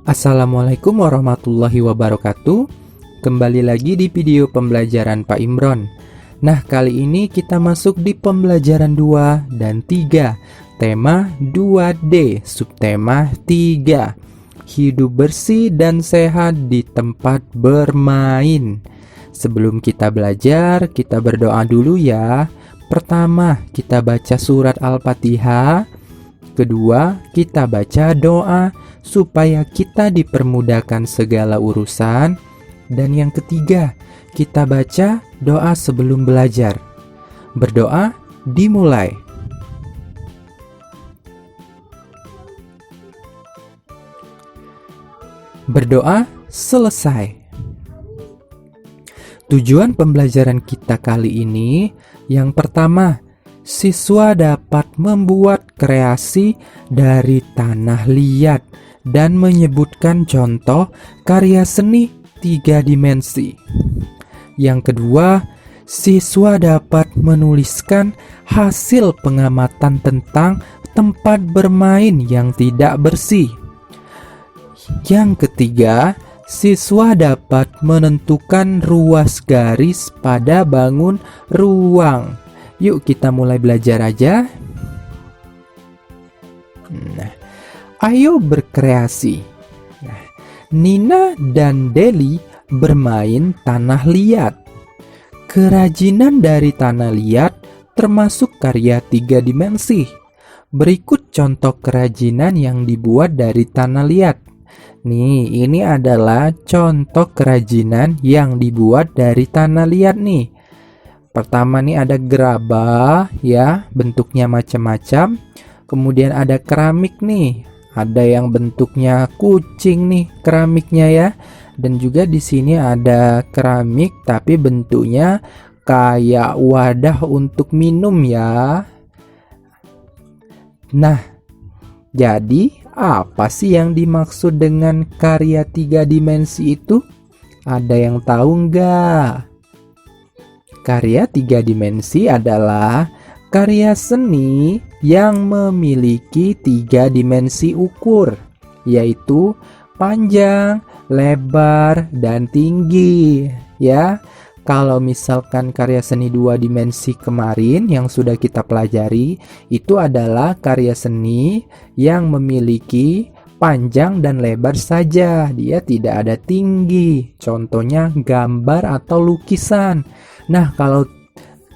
Assalamualaikum warahmatullahi wabarakatuh. Kembali lagi di video pembelajaran Pak Imron. Nah, kali ini kita masuk di pembelajaran 2 dan 3. Tema 2D, subtema 3. Hidup bersih dan sehat di tempat bermain. Sebelum kita belajar, kita berdoa dulu ya. Pertama, kita baca surat Al-Fatihah. Kedua, kita baca doa supaya kita dipermudahkan segala urusan. Dan yang ketiga, kita baca doa sebelum belajar. Berdoa dimulai. Berdoa selesai. Tujuan pembelajaran kita kali ini, yang pertama, siswa dapat membuat kreasi dari tanah liat dan menyebutkan contoh karya seni 3 dimensi. Yang kedua, siswa dapat menuliskan hasil pengamatan tentang tempat bermain yang tidak bersih. Yang ketiga, siswa dapat menentukan ruas garis pada bangun ruang. Yuk kita mulai belajar aja. Nah, ayo berkreasi. Nah, Nina dan Deli bermain tanah liat. Kerajinan dari tanah liat termasuk karya 3 dimensi. Berikut contoh kerajinan yang dibuat dari tanah liat. Nih, ini adalah contoh kerajinan yang dibuat dari tanah liat nih. Pertama nih ada gerabah ya, bentuknya macam-macam. Kemudian ada keramik nih. Ada yang bentuknya kucing nih keramiknya ya. Dan juga di sini ada keramik tapi bentuknya kayak wadah untuk minum ya. Nah, jadi apa sih yang dimaksud dengan karya 3 dimensi itu? Ada yang tahu nggak? Karya 3 dimensi adalah karya seni yang memiliki 3 dimensi ukur, yaitu panjang, lebar, dan tinggi. Ya, kalau misalkan karya seni 2 dimensi kemarin yang sudah kita pelajari, itu adalah karya seni yang memiliki panjang dan lebar saja. Dia tidak ada tinggi. Contohnya gambar atau lukisan. Nah, kalau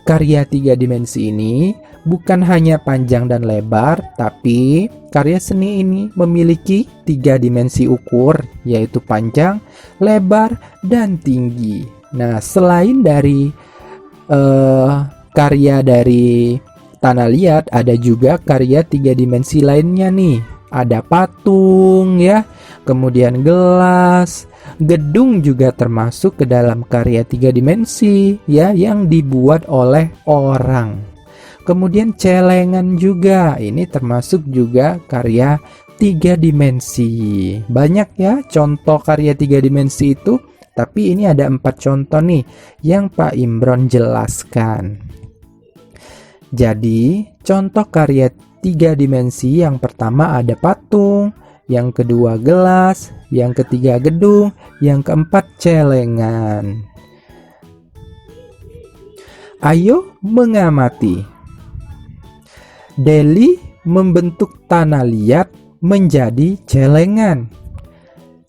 karya 3 dimensi ini bukan hanya panjang dan lebar, tapi karya seni ini memiliki 3 dimensi ukur, yaitu panjang, lebar, dan tinggi. Nah, selain dari karya dari tanah liat, ada juga karya 3 dimensi lainnya nih. Ada patung ya, kemudian gelas, gedung juga termasuk ke dalam karya 3 dimensi ya, yang dibuat oleh orang. Kemudian celengan juga, ini termasuk juga karya 3 dimensi. Banyak ya contoh karya 3 dimensi itu, tapi ini ada 4 contoh nih yang Pak Imron jelaskan. Jadi contoh karya 3 dimensi yang pertama ada patung, yang kedua gelas, yang ketiga gedung, yang keempat celengan. Ayo mengamati. Deli membentuk tanah liat menjadi celengan.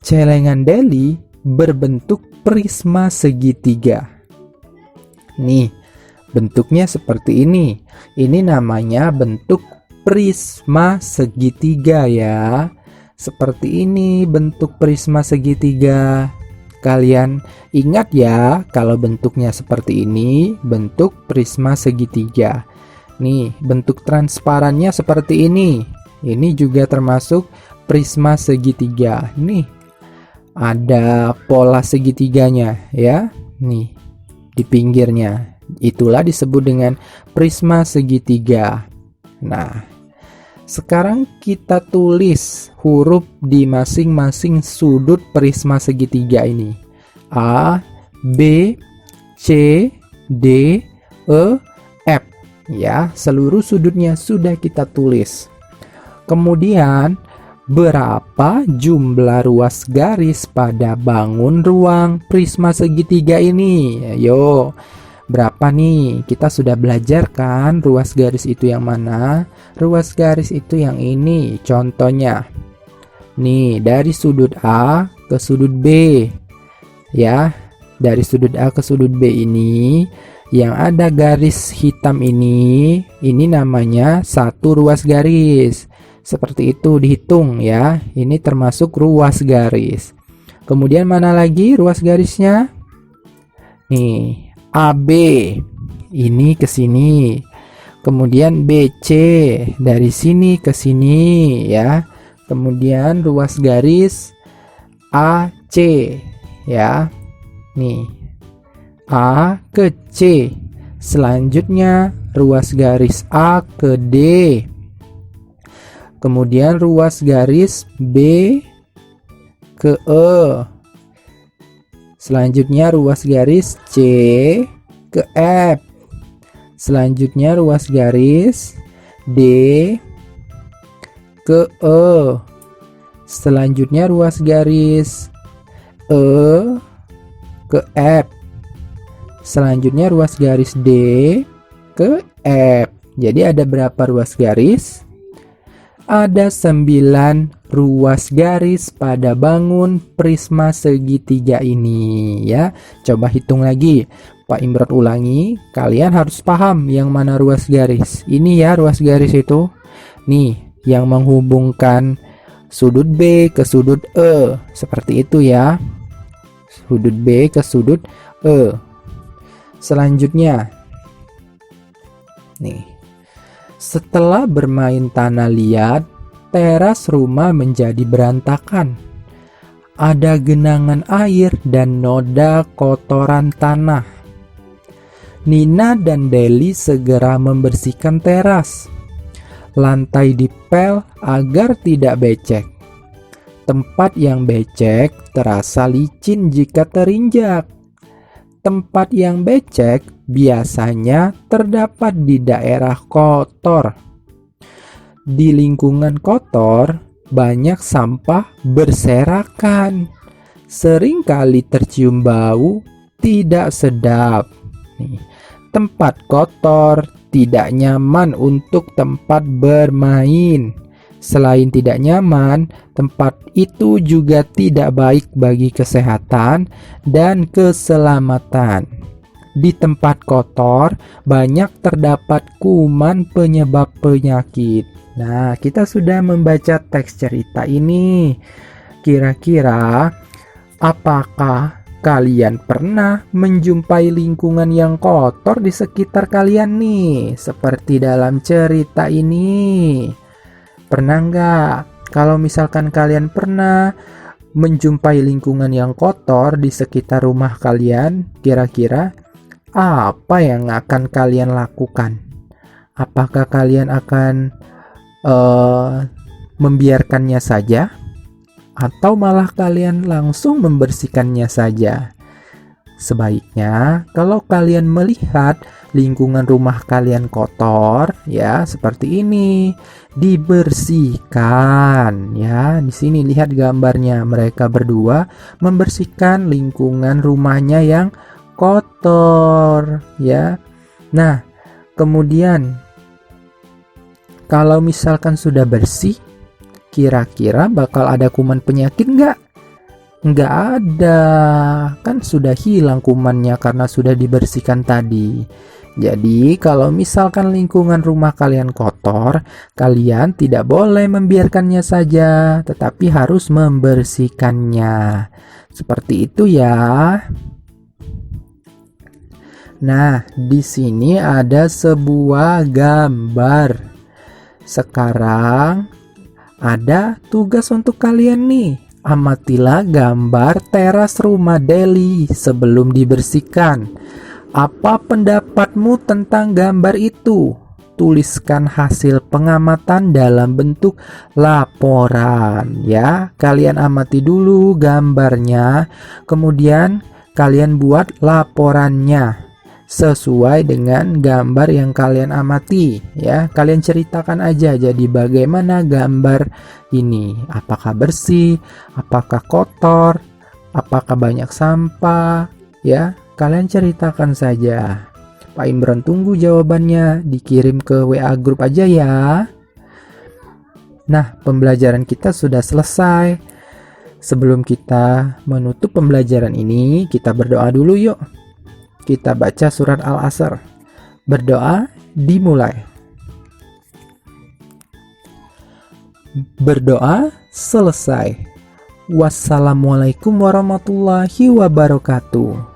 Celengan Deli berbentuk prisma segitiga. Nih, bentuknya seperti ini. Ini namanya bentuk prisma segitiga ya. Seperti ini bentuk prisma segitiga. Kalian ingat ya, kalau bentuknya seperti ini, bentuk prisma segitiga. Nih, bentuk transparannya seperti ini. Ini juga termasuk prisma segitiga. Nih, ada pola segitiganya ya. Nih, di pinggirnya. Itulah disebut dengan prisma segitiga. Nah, sekarang kita tulis huruf di masing-masing sudut prisma segitiga ini. A, B, C, D, E, F. Ya, seluruh sudutnya sudah kita tulis. Kemudian, berapa jumlah ruas garis pada bangun ruang prisma segitiga ini? Ayo, berapa nih? Kita sudah belajar kan ruas garis itu yang mana? Ruas garis itu yang ini. Contohnya, nih dari sudut A ke sudut B. Ya, dari sudut A ke sudut B ini yang ada garis hitam ini namanya satu ruas garis. Seperti itu dihitung ya. Ini termasuk ruas garis. Kemudian mana lagi ruas garisnya? Nih, AB. Ini ke sini. Kemudian BC dari sini ke sini ya. Kemudian ruas garis AC ya. Nih. A ke C. Selanjutnya ruas garis A ke D. Kemudian ruas garis B ke E. Selanjutnya ruas garis C ke F. Selanjutnya ruas garis D ke E. Selanjutnya ruas garis E ke F. Selanjutnya ruas garis D ke F. Jadi ada berapa ruas garis? Ada 9 ruas garis pada bangun prisma segitiga ini ya. Coba hitung lagi. Pak Imron ulangi, kalian harus paham yang mana ruas garis. Ini ya ruas garis itu. Nih, yang menghubungkan sudut B ke sudut E. Seperti itu ya. Sudut B ke sudut E. Selanjutnya, nih, setelah bermain tanah liat, teras rumah menjadi berantakan. Ada genangan air dan noda kotoran tanah. Nina dan Deli segera membersihkan teras. Lantai dipel agar tidak becek. Tempat yang becek terasa licin jika terinjak. Tempat yang becek biasanya terdapat di daerah kotor. Di lingkungan kotor, banyak sampah berserakan. Seringkali tercium bau tidak sedap. Tempat kotor tidak nyaman untuk tempat bermain. Selain tidak nyaman, tempat itu juga tidak baik bagi kesehatan dan keselamatan. Di tempat kotor banyak terdapat kuman penyebab penyakit. Nah, kita sudah membaca teks cerita ini. Kira-kira apakah kalian pernah menjumpai lingkungan yang kotor di sekitar kalian nih? Seperti dalam cerita ini. Pernah nggak? Kalau misalkan kalian pernah menjumpai lingkungan yang kotor di sekitar rumah kalian, kira-kira apa yang akan kalian lakukan? Apakah kalian akan membiarkannya saja? Atau malah kalian langsung membersihkannya saja? Sebaiknya kalau kalian melihat lingkungan rumah kalian kotor, ya seperti ini, dibersihkan. Ya, di sini lihat gambarnya, mereka berdua membersihkan lingkungan rumahnya yang kotor, ya. Nah, kemudian kalau misalkan sudah bersih, kira-kira bakal ada kuman penyakit nggak? Nggak ada, kan sudah hilang kumannya karena sudah dibersihkan tadi. Jadi kalau misalkan lingkungan rumah kalian kotor, kalian tidak boleh membiarkannya saja, tetapi harus membersihkannya. Seperti itu ya. Nah, di sini ada sebuah gambar. Sekarang ada tugas untuk kalian nih. Amatilah gambar teras rumah Deli sebelum dibersihkan. Apa pendapatmu tentang gambar itu? Tuliskan hasil pengamatan dalam bentuk laporan ya. Kalian amati dulu gambarnya, kemudian kalian buat laporannya sesuai dengan gambar yang kalian amati ya. Kalian ceritakan aja, jadi bagaimana gambar ini, apakah bersih, apakah kotor, apakah banyak sampah ya. Kalian ceritakan saja. Pak Imron tunggu jawabannya, dikirim ke WA grup aja ya. Nah, pembelajaran kita sudah selesai. Sebelum kita menutup pembelajaran ini, kita berdoa dulu yuk. Kita baca surat Al-Asr. Berdoa dimulai. Berdoa selesai. Wassalamualaikum warahmatullahi wabarakatuh.